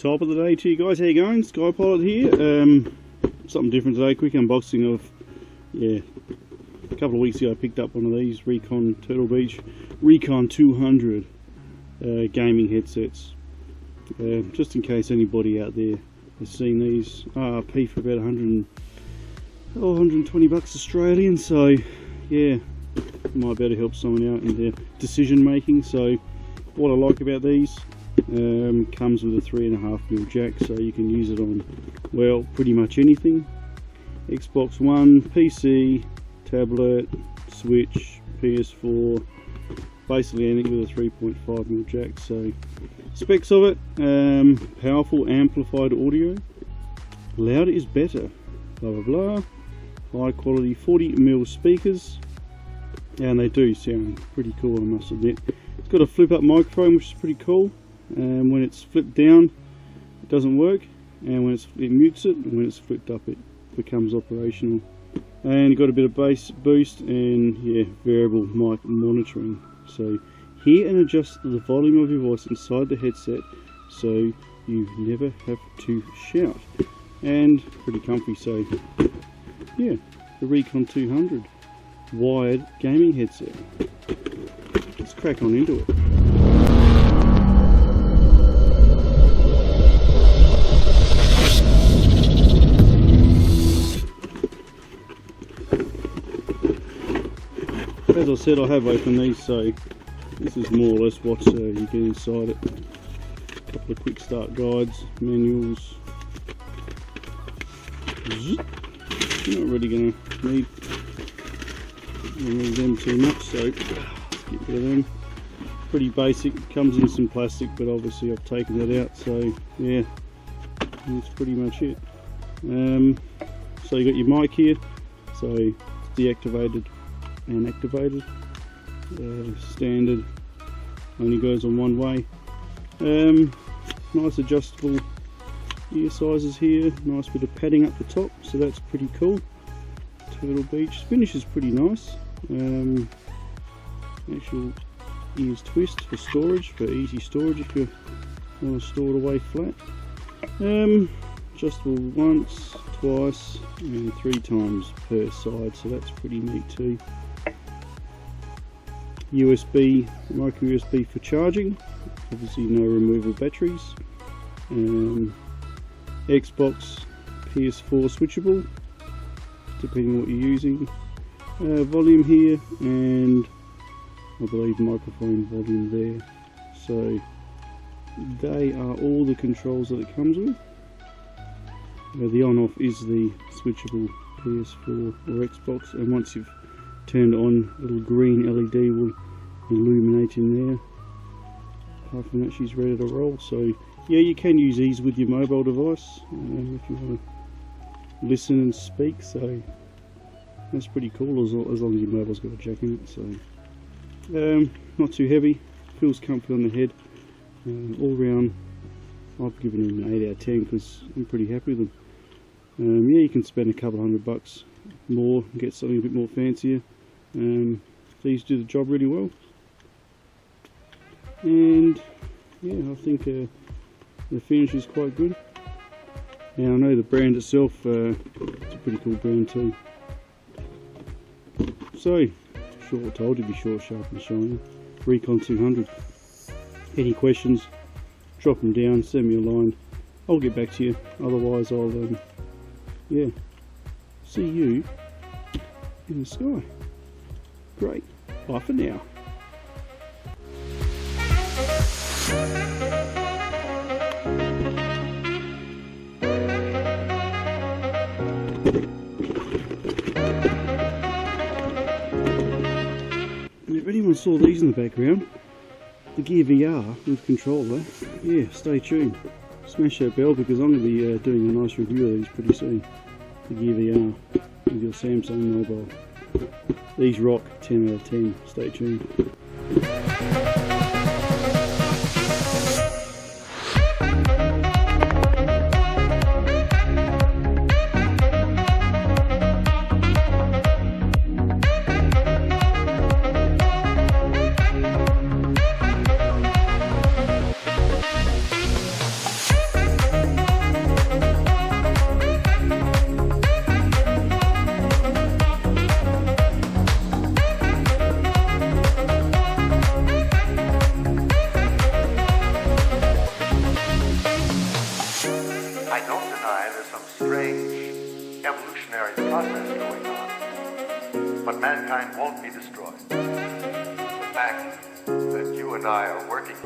Top of the day to you guys. How you going? Skypilot here. Something different today. Quick unboxing of, a couple of weeks ago I picked up one of these Recon Turtle Beach Recon 200 gaming headsets. Just in case anybody out there has seen these. RRP for about 120 bucks Australian. So yeah, might be able to help someone out in their decision making. So what I like about these, comes with a 3.5mm jack, so you can use it on, well, pretty much anything. Xbox One, PC, tablet, Switch, PS4, basically anything with a 3.5mm jack. So specs of it, powerful amplified audio, louder is better, blah blah blah, high quality 40mm speakers, and they do sound pretty cool, I must admit. It's got a flip up microphone, which is pretty cool. When it's flipped down it doesn't work, and when it mutes it, and when it's flipped up it becomes operational. And you've got a bit of bass boost and variable mic monitoring, so hear and adjust the volume of your voice inside the headset so you never have to shout. And pretty comfy. So yeah, the Recon 200 wired gaming headset. Let's crack on into it. As I said, I have opened these, so this is more or less what you get inside it. A couple of quick start guides, manuals. You're not really going to need them too much, so let's get rid of them. Pretty basic, comes in some plastic, but obviously I've taken that out, so yeah, that's pretty much it. So you got your mic here, so it's deactivated and activated. Standard, only goes on one way. Nice adjustable ear sizes here, nice bit of padding up the top, so that's pretty cool. Turtle Beach finish is pretty nice. Actual ears twist for storage, for easy storage if you want to store it away flat. Adjustable once, twice and 3 times per side, so that's pretty neat too. USB, micro USB for charging, obviously no removable batteries. Xbox, PS4 switchable, depending on what you're using. Volume here, and I believe microphone volume there. So they are all the controls that it comes with. The on-off is the switchable PS4 or Xbox, and once you've turned on, a little green LED will illuminate in there. Apart from that, she's ready to roll. So yeah, you can use these with your mobile device if you want to listen and speak, so that's pretty cool, as long as your mobile's got a jack in it. So not too heavy, feels comfy on the head. All round I've given them an 8 out of 10 because I'm pretty happy with them. Yeah, you can spend a couple $100 more and get something a bit more fancier. These do the job really well, and yeah, I think the finish is quite good. Now I know the brand itself, it's a pretty cool brand too. So, short told to be short, sharp and shiny. Recon 200. Any questions, drop them down, send me a line, I'll get back to you. Otherwise I'll see you in the sky. Great, bye for now. And if anyone saw these in the background, the Gear VR with controller, yeah, stay tuned. Smash that bell because I'm going to be doing a nice review of these pretty soon. The Gear VR with your Samsung mobile. These rock, 10 out of 10. Stay tuned. evolutionary process going on. But mankind won't be destroyed. The fact that you and I are working